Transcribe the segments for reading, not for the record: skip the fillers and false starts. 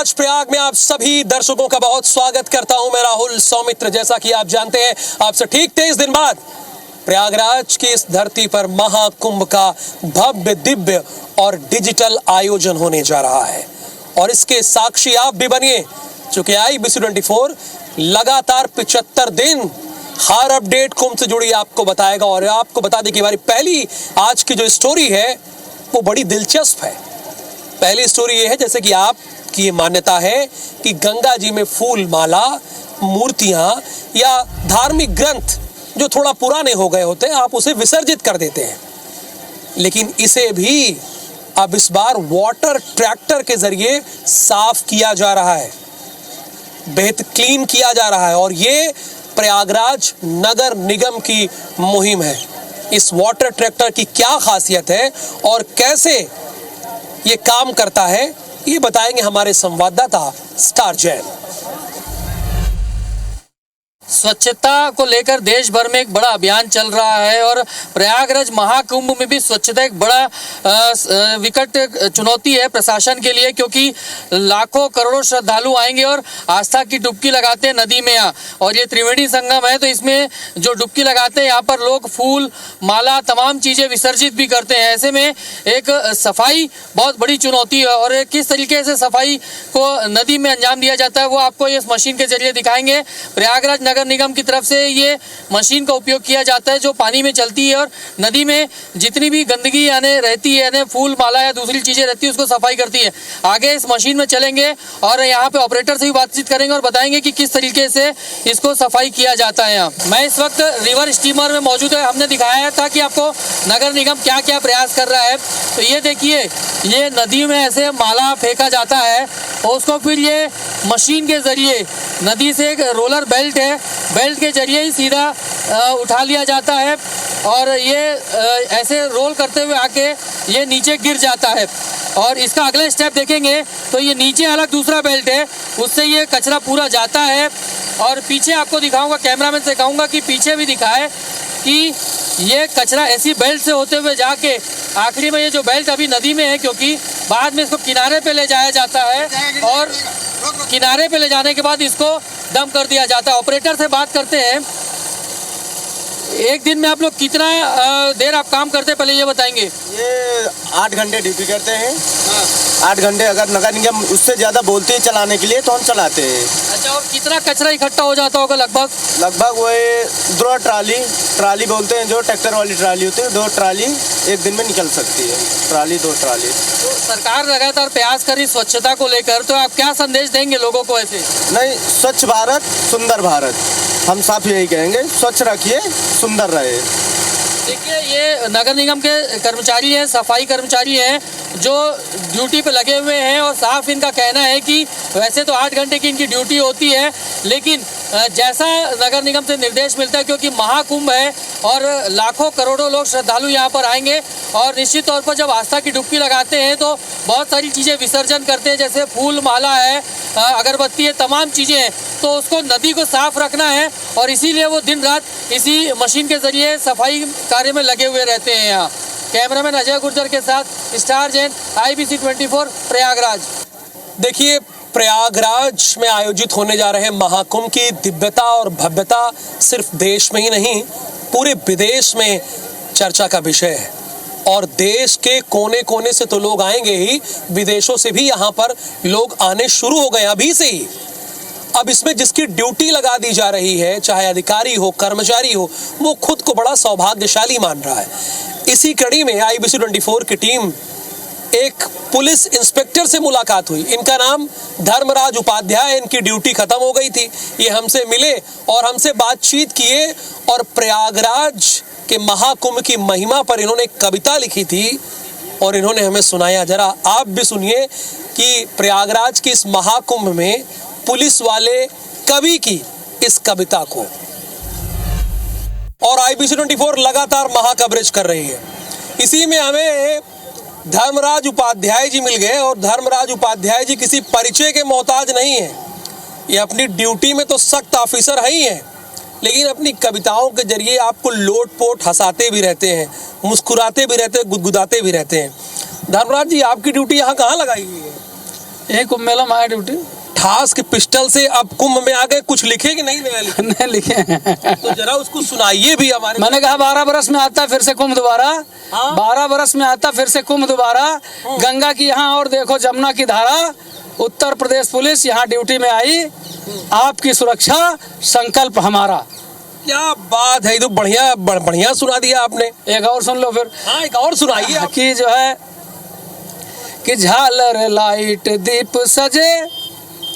प्रयागराज प्रयाग में आप सभी दर्शकों का बहुत स्वागत करता हूं। मैं राहुल सौमित्र। जैसा कि आप जानते हैं, आपसे ठीक 23 दिन बाद प्रयागराज की इस धरती पर महाकुंभ का भव्य, दिव्य और डिजिटल आयोजन होने जा रहा है और इसके साक्षी आप भी बनिए, क्योंकि IBC24 लगातार 75 दिन हर अपडेट कुंभ से जुड़ी आपको बताएगा। और आपको बता दें कि हमारी पहली आज की जो स्टोरी है वो बड़ी दिलचस्प है। पहली स्टोरी ये है, जैसे कि आपकी ये मान्यता है कि गंगा जी में फूल माला, मूर्तियां या धार्मिक ग्रंथ जो थोड़ा पुराने हो गए होते हैं, आप उसे विसर्जित कर देते हैं। लेकिन इसे भी अब इस बार वाटर ट्रैक्टर के जरिए साफ किया जा रहा है, क्लीन किया जा रहा है। और ये प्रयागराज नगर निगम की मुहिम है। इस वाटर ट्रैक्टर की क्या खासियत है और कैसे ये काम करता है, ये बताएंगे हमारे संवाददाता स्टार जैन। स्वच्छता को लेकर देश भर में एक बड़ा अभियान चल रहा है और प्रयागराज महाकुंभ में भी स्वच्छता एक बड़ा विकट चुनौती है प्रशासन के लिए, क्योंकि लाखों करोड़ों श्रद्धालु आएंगे और आस्था की डुबकी लगाते हैं नदी में। और ये त्रिवेणी संगम है, तो इसमें जो डुबकी लगाते हैं यहाँ पर लोग फूल माला तमाम चीज़ें विसर्जित भी करते हैं। ऐसे में एक सफाई बहुत बड़ी चुनौती है और किस तरीके से सफाई को नदी में अंजाम दिया जाता है वो आपको इस मशीन के जरिए दिखाएंगे। प्रयागराज नगर निगम की तरफ से ये मशीन का उपयोग किया जाता है जो पानी में चलती है और नदी में जितनी भी गंदगी यानी रहती है, यानी फूल माला या दूसरी चीजें रहती है, उसको सफाई करती है। आगे इस मशीन में चलेंगे और यहाँ पे ऑपरेटर से भी बातचीत करेंगे और बताएंगे कि किस तरीके से इसको सफाई किया जाता है। यहाँ मैं इस वक्त रिवर स्टीमर में मौजूद है। हमने दिखाया था कि आपको नगर निगम क्या क्या प्रयास कर रहा है। तो ये देखिए, ये नदी में ऐसे माला फेंका जाता है और उसको फिर ये मशीन के जरिए नदी से एक रोलर बेल्ट है, बेल्ट के जरिए ही सीधा उठा लिया जाता है और ये ऐसे रोल करते हुए आके ये नीचे गिर जाता है। और इसका अगला स्टेप देखेंगे तो ये नीचे अलग दूसरा बेल्ट है, उससे ये कचरा पूरा जाता है। और पीछे आपको दिखाऊंगा, कैमरामैन से कहूँगा कि पीछे भी दिखाए कि ये कचरा ऐसी बेल्ट से होते हुए जाके आखिरी में ये जो बेल्ट अभी नदी में है, क्योंकि बाद में इसको किनारे पे ले जाया जाता है और किनारे पे ले जाने के बाद इसको डंप कर दिया जाता है। ऑपरेटर से बात करते हैं। एक दिन में आप लोग कितना देर आप काम करते हैं, पहले ये बताएंगे। ये 8 घंटे ड्यूटी करते हैं। 8 घंटे अगर नगर निगम उससे ज़्यादा बोलते हैं चलाने के लिए तो हम चलाते हैं। अच्छा, और कितना कचरा इकट्ठा हो जाता होगा लगभग? लगभग वही 2 ट्राली बोलते हैं, जो ट्रैक्टर वाली ट्राली होती है, 2 ट्राली एक दिन में निकल सकती है। 2 ट्राली। तो सरकार लगातार प्रयास कर रही स्वच्छता को लेकर, तो आप क्या संदेश देंगे लोगों को? ऐसे नहीं, स्वच्छ भारत सुंदर भारत, हम साफ यही कहेंगे, स्वच्छ रखिए, सुंदर रहे। देखिए, ये नगर निगम के कर्मचारी हैं, सफाई कर्मचारी हैं जो ड्यूटी पे लगे हुए हैं और साफ इनका कहना है कि वैसे तो 8 घंटे की इनकी ड्यूटी होती है, लेकिन जैसा नगर निगम से निर्देश मिलता है, क्योंकि महाकुंभ है और लाखों करोड़ों लोग श्रद्धालु यहाँ पर आएंगे और निश्चित तौर पर जब आस्था की डुबकी लगाते हैं तो बहुत सारी चीज़ें विसर्जन करते हैं, जैसे फूल माला है, अगरबत्ती है, तमाम चीज़ें हैं। तो उसको नदी को साफ रखना है और इसीलिए वो दिन रात इसी मशीन के जरिए सफाई कार्य में लगे हुए रहते हैं। यहाँ कैमरामैन अजय गुर्जर के साथ स्टार जैन, IBC24 प्रयागराज। देखिए, प्रयागराज में आयोजित होने जा रहे महाकुंभ की दिव्यता और भव्यता सिर्फ देश में ही नहीं, पूरे विदेश में चर्चा का विषय है। और देश के कोने कोने से तो लोग आएंगे ही, विदेशों से भी यहाँ पर लोग आने शुरू हो गए अभी से ही। अब इसमें जिसकी ड्यूटी लगा दी जा रही है, चाहे अधिकारी हो, कर्मचारी हो, वो खुद को बड़ा सौभाग्यशाली मान रहा है। इसी कड़ी में IBC24 की टीम एक पुलिस इंस्पेक्टर से मुलाकात हुई। इनका नाम धर्मराज उपाध्याय। इनकी ड्यूटी खत्म हो गई थी, ये हमसे मिले और हमसे बातचीत किए और प्रयागराज के महाकुंभ की महिमा पर इन्होंने एक कविता लिखी थी और इन्होंने हमें सुनाया। जरा आप भी सुनिए कि प्रयागराज की इस महाकुंभ में पुलिस वाले कवि की इस कविता को। और IBC24 लगातार महा कवरेज कर रही है। इसी में हमें धर्मराज उपाध्याय जी मिल गए और धर्मराज उपाध्याय जी किसी परिचय के मोहताज नहीं है। ये अपनी ड्यूटी में तो सख्त ऑफिसर है ही हैं, लेकिन अपनी कविताओं के जरिए आपको लोट पोट हंसाते भी रहते हैं, मुस्कुराते भी रहते हैं, गुदगुदाते भी रहते हैं। धर्मराज जी, आपकी ड्यूटी यहाँ कहाँ लगाई हुई है? यही कुंभ मेला में आया ड्यूटी। ठास के पिस्टल से अब कुंभ में आ गए, कुछ लिखे कि नहीं नया लिखे? नहीं लिखे। तो जरा उसको सुनाइए भी हमारे। मैंने कहा 12 बरस में आता फिर से कुंभ दोबारा, हाँ? 12 बरस में आता फिर से कुंभ दोबारा, गंगा की यहाँ और देखो जमुना की धारा, उत्तर प्रदेश पुलिस यहाँ ड्यूटी में आई, आपकी सुरक्षा संकल्प हमारा। क्या बात है, ये तो बढ़िया सुना दिया आपने। एक और सुन लो फिर। हाँ, एक और सुनाइए आप। कि जो है कि झालर लाइट दीप सजे,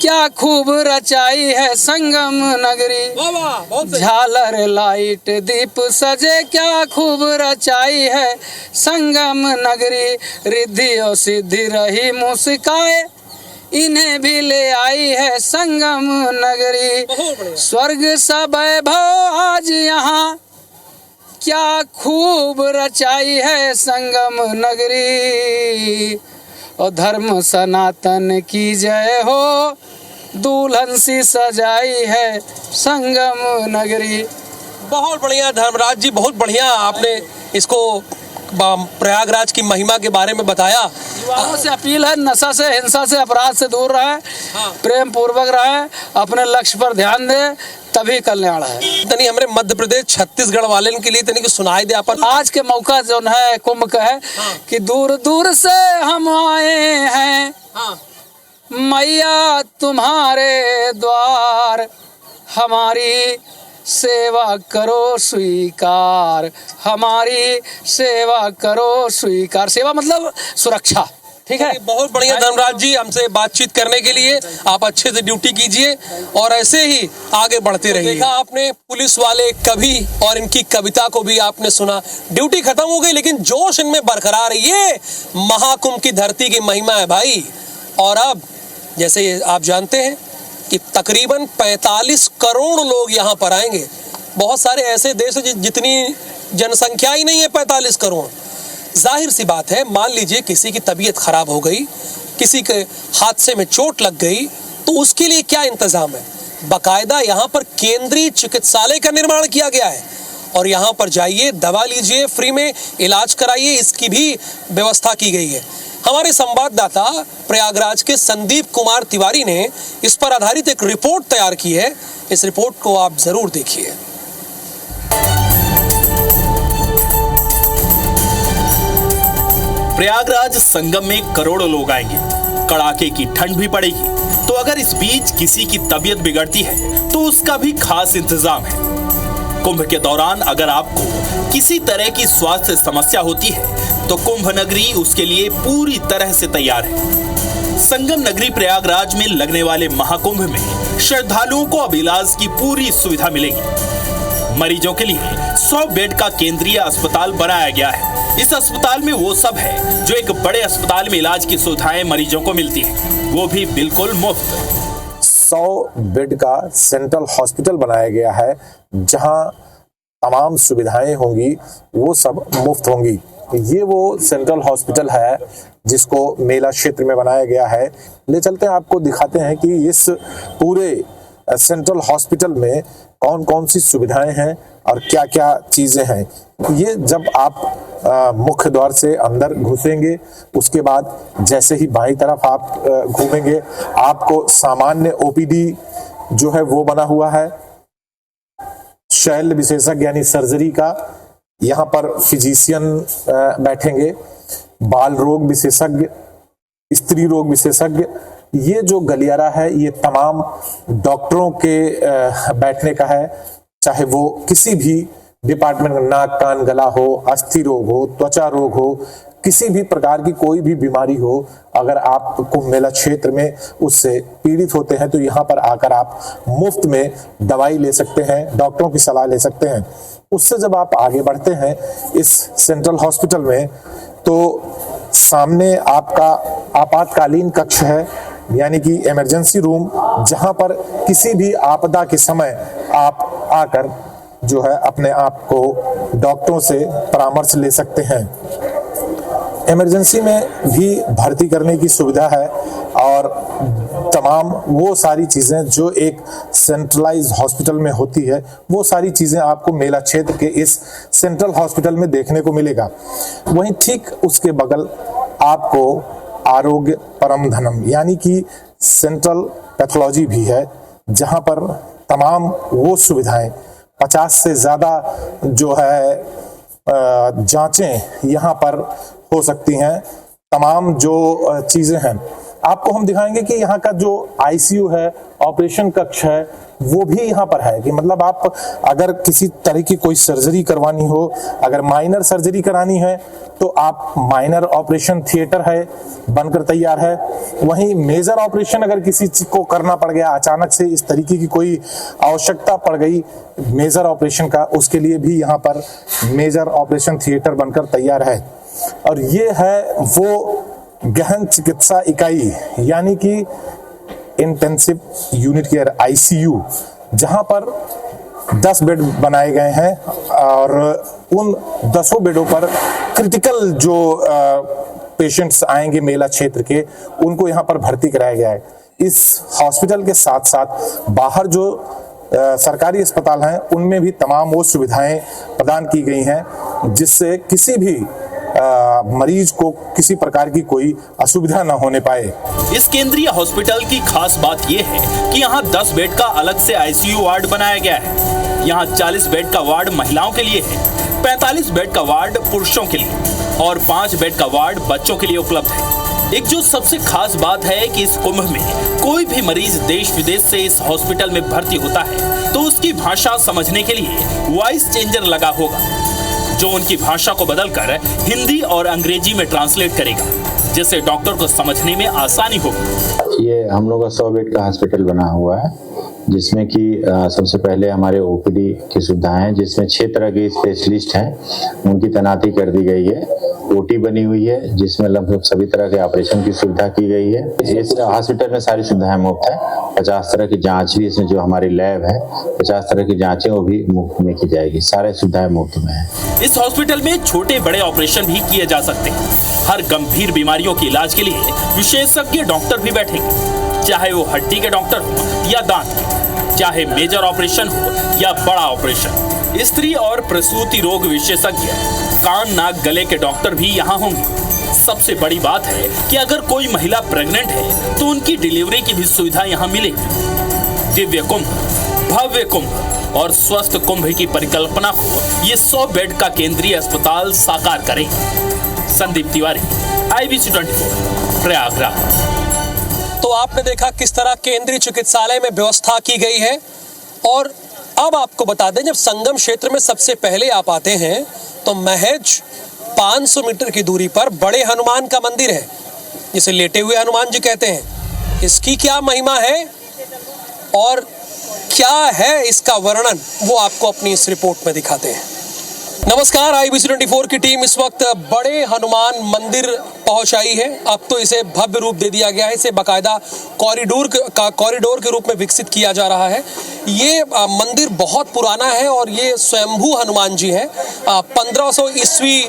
क्या खूब रचाई है संगम नगरी। वाह वाह, बहुत सही। झालर लाइट दीप सजे, क्या खूब रचाई है संगम नगरी। रिद्धि और सिद्धि रही मुस्काए, इन्हें भी ले आई है संगम नगरी। बहुत बढ़िया। स्वर्ग सा वैभव आज यहाँ, क्या खूब रचाई है संगम नगरी। और धर्म सनातन की जय हो, दुल्हन सी सजाई है संगम नगरी। बहुत बढ़िया धर्मराज जी, बहुत बढ़िया आपने इसको प्रयागराज की महिमा के बारे में बताया। युवाओं से अपील है, नशा से, हिंसा से, अपराध से दूर रहे, हाँ। प्रेम पूर्वक रहे, अपने लक्ष्य पर ध्यान दे, तभी कल्याण है। तनी हमारे मध्य प्रदेश छत्तीसगढ़ वाले के लिए तनी सुनाई दे अपन। आज के मौका जो है कुंभ का है, हाँ। कि दूर दूर से हम आए हैं, हाँ। मैया तुम्हारे द्वार, हमारी सेवा करो स्वीकार, हमारी सेवा करो स्वीकार। सेवा मतलब सुरक्षा, ठीक है। बहुत बढ़िया धर्मराज जी, हमसे बातचीत करने के लिए आप अच्छे से ड्यूटी कीजिए और ऐसे ही आगे बढ़ते रहिए। देखा आपने पुलिस वाले कवि और इनकी कविता को भी आपने सुना। ड्यूटी खत्म हो गई लेकिन जोश इनमें बरकरार है। ये महाकुंभ की धरती की महिमा है भाई। और अब जैसे आप जानते हैं कि तकरीबन 45 करोड़ लोग यहाँ पर आएंगे। बहुत सारे ऐसे देश हैं जितनी जनसंख्या ही नहीं है 45 करोड़। जाहिर सी बात है, मान लीजिए किसी की तबीयत खराब हो गई, किसी के हादसे में चोट लग गई, तो उसके लिए क्या इंतजाम है? बाकायदा यहाँ पर केंद्रीय चिकित्सालय का निर्माण किया गया है और यहाँ पर जाइए, दवा लीजिए, फ्री में इलाज कराइए, इसकी भी व्यवस्था की गई है। हमारे संवाददाता प्रयागराज के संदीप कुमार तिवारी ने इस पर आधारित एक रिपोर्ट तैयार की है। इस रिपोर्ट को आप जरूर देखिए। प्रयागराज संगम में करोड़ों लोग आएंगे, कड़ाके की ठंड भी पड़ेगी, तो अगर इस बीच किसी की तबीयत बिगड़ती है तो उसका भी खास इंतजाम है। कुंभ के दौरान अगर आपको किसी तरह की स्वास्थ्य समस्या होती है तो कुंभ नगरी उसके लिए पूरी तरह से तैयार है। संगम नगरी प्रयागराज में लगने वाले महाकुंभ में श्रद्धालुओं को अब इलाज की पूरी सुविधा मिलेगी। मरीजों के लिए 100 बेड का केंद्रीय अस्पताल बनाया गया है। इस अस्पताल में वो सब है जो एक बड़े अस्पताल में इलाज की सुविधाएं मरीजों को मिलती है, वो भी बिल्कुल मुफ्त। 100 बेड का सेंट्रल हॉस्पिटल बनाया गया है, जहां तमाम सुविधाएं होंगी वो सब मुफ्त होंगी। ये वो सेंट्रल हॉस्पिटल है जिसको मेला क्षेत्र में बनाया गया है। ले चलते हैं, आपको दिखाते हैं कि इस पूरे सेंट्रल हॉस्पिटल में कौन कौन सी सुविधाएं हैं और क्या क्या चीजें हैं। ये जब आप मुख्य द्वार से अंदर घुसेंगे, उसके बाद जैसे ही बाईं तरफ आप घूमेंगे, आपको सामान्य ओपीडी जो है वो बना हुआ है। शल्य विशेषज्ञ यानी सर्जरी का, यहाँ पर फिजिशियन बैठेंगे, बाल रोग विशेषज्ञ, स्त्री रोग विशेषज्ञ। ये जो गलियारा है ये तमाम डॉक्टरों के बैठने का है, चाहे वो किसी भी डिपार्टमेंट, नाक कान गला हो, अस्थि रोग हो, त्वचा रोग हो, किसी भी प्रकार की कोई भी बीमारी हो, अगर आप कुंभ मेला क्षेत्र में उससे पीड़ित होते हैं तो यहाँ पर आकर आप मुफ्त में दवाई ले सकते हैं, डॉक्टरों की सलाह ले सकते हैं। उससे जब आप आगे बढ़ते हैं इस सेंट्रल हॉस्पिटल में, तो सामने आपका आपातकालीन कक्ष है, यानी कि इमरजेंसी रूम, जहां पर किसी भी आपदा के समय आप आकर जो है अपने आप को डॉक्टरों से परामर्श ले सकते हैं। इमरजेंसी में भी भर्ती करने की सुविधा है और तमाम वो सारी चीजें जो एक सेंट्रलाइज्ड हॉस्पिटल में होती है, वो सारी चीजें आपको मेला क्षेत्र के इस सेंट्रल हॉस्पिटल में देखने को मिलेगा। वहीं ठीक उसके बगल आपको आरोग्य परम धनम, यानी कि सेंट्रल पैथोलॉजी भी है, जहां पर तमाम वो सुविधाएं 50 से ज़्यादा जो है जांचें यहाँ पर हो सकती हैं। तमाम जो चीज़ें हैं आपको हम दिखाएंगे कि यहाँ का जो आईसीयू है, ऑपरेशन कक्ष है, वो भी यहाँ पर है कि मतलब आप अगर किसी तरह की कोई सर्जरी करवानी हो, अगर माइनर सर्जरी करानी है तो आप माइनर ऑपरेशन थिएटर है बनकर तैयार है। वहीं मेजर ऑपरेशन अगर किसी चीज को करना पड़ गया, अचानक से इस तरीके की कोई आवश्यकता पड़ गई मेजर ऑपरेशन का, उसके लिए भी यहाँ पर मेजर ऑपरेशन थिएटर बनकर तैयार है। और ये है वो गहन चिकित्सा इकाई, यानी कि इंटेंसिव यूनिट केयर आईसीयू, जहां पर 10 बेड बनाए गए हैं और उन 10 बेडों पर क्रिटिकल जो पेशेंट्स आएंगे मेला क्षेत्र के, उनको यहाँ पर भर्ती कराया गया है। इस हॉस्पिटल के साथ साथ बाहर जो सरकारी अस्पताल हैं उनमें भी तमाम वो सुविधाएं प्रदान की गई हैं जिससे किसी भी मरीज को किसी प्रकार की कोई असुविधा न होने पाए। इस केंद्रीय हॉस्पिटल की खास बात यह है कि यहाँ 10 बेड का अलग से आईसीयू वार्ड बनाया गया है। यहाँ 40 बेड का वार्ड महिलाओं के लिए है, 45 बेड का वार्ड पुरुषों के लिए और 5 बेड का वार्ड बच्चों के लिए उपलब्ध है। एक जो सबसे खास बात है कि इस कुंभ में कोई भी मरीज देश विदेश से इस हॉस्पिटल में भर्ती होता है तो उसकी भाषा समझने के लिए वॉइस चेंजर लगा होगा, जो उनकी भाषा को बदलकर हिंदी और अंग्रेजी में ट्रांसलेट करेगा, जिससे डॉक्टर को समझने में आसानी होगी। ये हम लोग का 100 बेड का हॉस्पिटल बना हुआ है, जिसमें कि सबसे पहले हमारे ओपीडी की सुविधाएं हैं, जिसमें 6 तरह के स्पेशलिस्ट हैं, उनकी तैनाती कर दी गई है। ओटी बनी हुई है जिसमें लगभग सभी तरह के ऑपरेशन की सुविधा की गई है। इस हॉस्पिटल में सारी सुविधाएं मुफ्त है। 50 तरह की जांच भी, इसमें जो हमारी लैब है 50 तरह की जांचें वो भी मुफ्त में की जाएगी। सारी सुविधाएं मुफ्त में है। इस हॉस्पिटल में छोटे बड़े ऑपरेशन भी किए जा सकते हैं। हर गंभीर बीमारियों के इलाज के लिए विशेषज्ञ डॉक्टर भी बैठेंगे, चाहे वो हड्डी के डॉक्टर हो या दांत के, चाहे मेजर ऑपरेशन हो या बड़ा ऑपरेशन। स्त्री और प्रसूति रोग विशेषज्ञ, कान नाक गले के डॉक्टर भी यहाँ होंगे। सबसे बड़ी बात है कि अगर कोई महिला प्रेग्नेंट है तो उनकी डिलीवरी की भी सुविधा यहाँ मिलेगी। दिव्य कुंभ, भव्य कुंभ और स्वस्थ कुंभ की परिकल्पना को ये 100 बेड का केंद्रीय अस्पताल साकार करेगा। संदीप तिवारी, IBC 24, प्रयागराज। तो आपने देखा किस तरह केंद्रीय चिकित्सालय में व्यवस्था की गई है। और अब आपको बता दें, जब संगम क्षेत्र में सबसे पहले आप आते हैं तो महज 500 मीटर की दूरी पर बड़े हनुमान का मंदिर है, जिसे लेटे हुए हनुमान जी कहते हैं। इसकी क्या महिमा है और क्या है इसका वर्णन, वो आपको अपनी इस रिपोर्ट में दिखाते हैं। नमस्कार, IBC 24 की टीम इस वक्त बड़े हनुमान मंदिर पहुंच आई है। अब तो इसे भव्य रूप दे दिया गया है, इसे बाकायदा कॉरिडोर के रूप में विकसित किया जा रहा है। ये मंदिर बहुत पुराना है और ये स्वयंभू हनुमान जी हैं। 1500 ईस्वी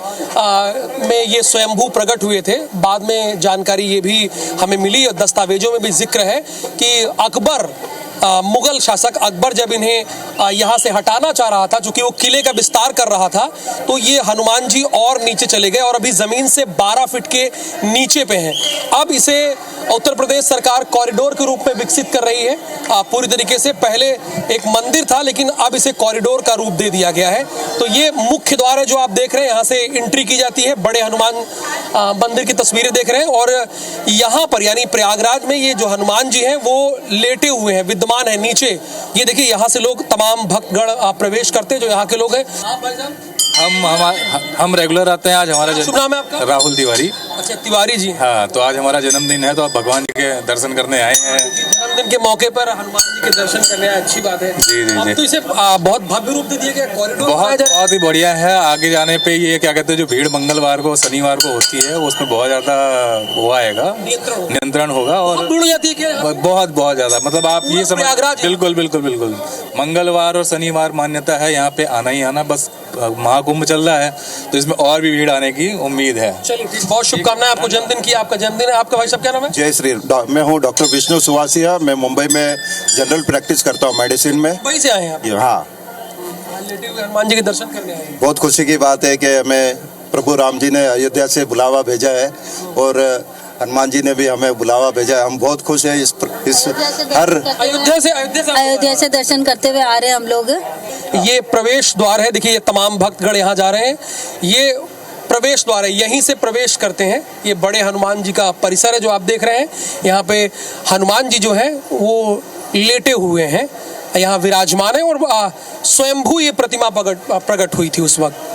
में ये स्वयंभू प्रकट हुए थे। बाद में जानकारी ये भी हमें मिली और दस्तावेजों में भी जिक्र है कि अकबर, मुगल शासक अकबर जब इन्हें यहाँ से हटाना चाह रहा था, चूंकि वो किले का विस्तार कर रहा था, तो ये हनुमान जी और नीचे चले गए और अभी जमीन से 12 फीट के नीचे पे हैं। अब इसे उत्तर प्रदेश सरकार कॉरिडोर के रूप में विकसित कर रही है पूरी तरीके से। पहले एक मंदिर था लेकिन अब इसे कॉरिडोर का रूप दे दिया गया है। तो ये मुख्य द्वार है जो आप देख रहे हैं, यहाँ से एंट्री की जाती है। बड़े हनुमान मंदिर की तस्वीरें देख रहे हैं और यहाँ पर यानी प्रयागराज में ये जो हनुमान जी हैं वो लेटे हुए हैं, विद्यमान है नीचे। ये देखिए, यहाँ से लोग तमाम भक्तगण प्रवेश करते हैं जो यहाँ के लोग हैं। आप भाई साहब? हम रेगुलर आते हैं। आज हमारा शुभ नाम है आपका? राहुल तिवारी। अच्छा, तिवारी जी। हाँ, तो आज हमारा जन्मदिन है तो आप भगवान जी के दर्शन करने आए हैं। जन्मदिन के मौके पर हनुमान जी के दर्शन करने आए, अच्छी बात है। जी जी अब जी। तो इसे बहुत भव्य रूप दे दिया गया, कॉरिडोर बहुत ही बढ़िया है। आगे जाने पे ये क्या कहते हैं, जो भीड़ मंगलवार को शनिवार को होती है उसमें बहुत ज्यादा वो आएगा, नियंत्रण होगा और भीड़ हो जाती है क्या? बहुत ज्यादा। मतलब आप ये समझ, प्रयागराज बिल्कुल मंगलवार और शनिवार मान्यता है यहाँ पे आना ही आना। बस महाकुंभ चल रहा है तो इसमें और भी भीड़ आने की उम्मीद है। चलिए, बहुत शुभकामनाएं आपको जन्मदिन की। आपका जन्मदिन है। आपका भाई साहब क्या नाम है? जय श्री। मैं हूँ डॉक्टर विष्णु सुवासिया। मैं मुंबई में जनरल प्रैक्टिस करता हूँ मेडिसिन में। मुंबई से आए हैं आप? हाँ, लेटे हुए हनुमान जी के दर्शन करने आए हैं। बहुत खुशी की बात है कि हमें प्रभु राम जी ने अयोध्या से बुलावा भेजा है और हनुमान जी ने भी हमें बुलावा भेजा है। हम बहुत खुश हैं इस हर अयोध्या से दर्शन करते हुए आ रहे हैं हम लोग। ये प्रवेश द्वार है, देखिए ये तमाम भक्तगण यहाँ जा रहे हैं। ये प्रवेश द्वार है, यहीं से प्रवेश करते हैं। ये बड़े हनुमान जी का परिसर है जो आप देख रहे हैं। यहाँ पे हनुमान जी जो हैं वो लेटे हुए हैं, यहाँ विराजमान है और स्वयंभू ये प्रतिमा प्रकट हुई थी उस वक्त।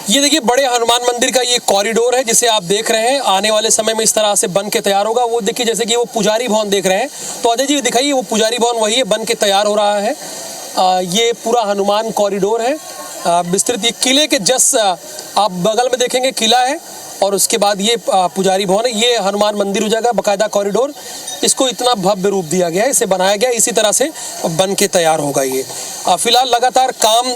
ये देखिए बड़े हनुमान मंदिर का ये कॉरिडोर है जिसे आप देख रहे हैं, आने वाले समय में इस तरह से बन के तैयार होगा। वो देखिए जैसे कि वो पुजारी भवन देख रहे हैं, तो अजय जी दिखाइए वो पुजारी भवन वही है, बन के तैयार हो रहा है। ये पूरा हनुमान कॉरिडोर है विस्तृत। ये किले के जस्ट आप बगल में देखेंगे किला है और उसके बाद ये पुजारी भवन है। ये हनुमान मंदिर हो जाएगा, बाकायदा कॉरिडोर। इसको इतना भव्य रूप दिया गया है, इसे बनाया गया, इसी तरह से बन के तैयार होगा ये। फिलहाल लगातार काम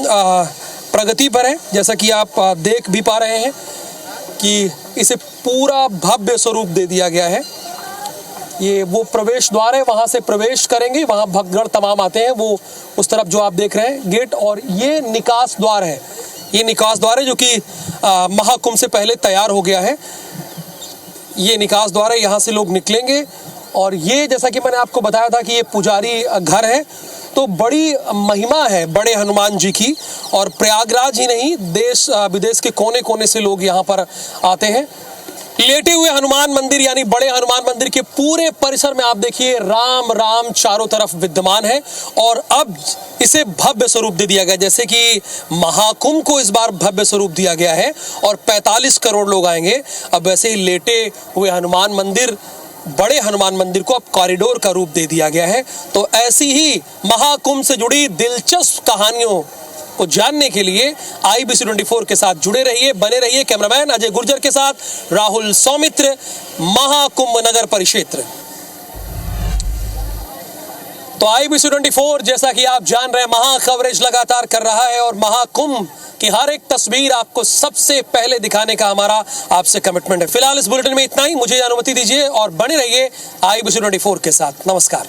प्रगति पर है, जैसा कि आप देख भी पा रहे हैं कि इसे पूरा भव्य स्वरूप दे दिया गया है। ये वो प्रवेश द्वार है, वहाँ से प्रवेश करेंगे, वहाँ भक्तगण तमाम आते हैं, वो उस तरफ जो आप देख रहे हैं गेट। और ये निकास द्वार है, ये निकास द्वार है जो कि महाकुंभ से पहले तैयार हो गया है। ये निकास द्वार है, यहाँ से लोग निकलेंगे। और ये जैसा कि मैंने आपको बताया था कि ये पुजारी घर है, तो बड़ी महिमा है बड़े हनुमान जी की। और प्रयागराज ही नहीं, देश विदेश के कोने कोने से लोग यहाँ पर आते हैं। लेटे हुए हनुमान मंदिर यानी बड़े हनुमान मंदिर के पूरे परिसर में आप देखिए राम राम चारों तरफ विद्यमान है। और अब इसे भव्य स्वरूप दे दिया गया, जैसे कि महाकुंभ को इस बार भव्य स्वरूप दिया गया है और 45 करोड़ लोग आएंगे। अब वैसे ही लेटे हुए हनुमान मंदिर, बड़े हनुमान मंदिर को अब कॉरिडोर का रूप दे दिया गया है। तो ऐसी ही महाकुंभ से जुड़ी दिलचस्प कहानियों को जानने के लिए IBC 24 के साथ जुड़े रहिए, बने रहिए। कैमरामैन अजय गुर्जर के साथ राहुल सौमित्र, महाकुंभ नगर परिक्षेत्र। तो IBC 24 जैसा कि आप जान रहे हैं महा कवरेज लगातार कर रहा है और महाकुंभ की हर एक तस्वीर आपको सबसे पहले दिखाने का हमारा आपसे कमिटमेंट है। फिलहाल इस बुलेटिन में इतना ही, मुझे अनुमति दीजिए और बने रहिए IBC 24 के साथ। नमस्कार।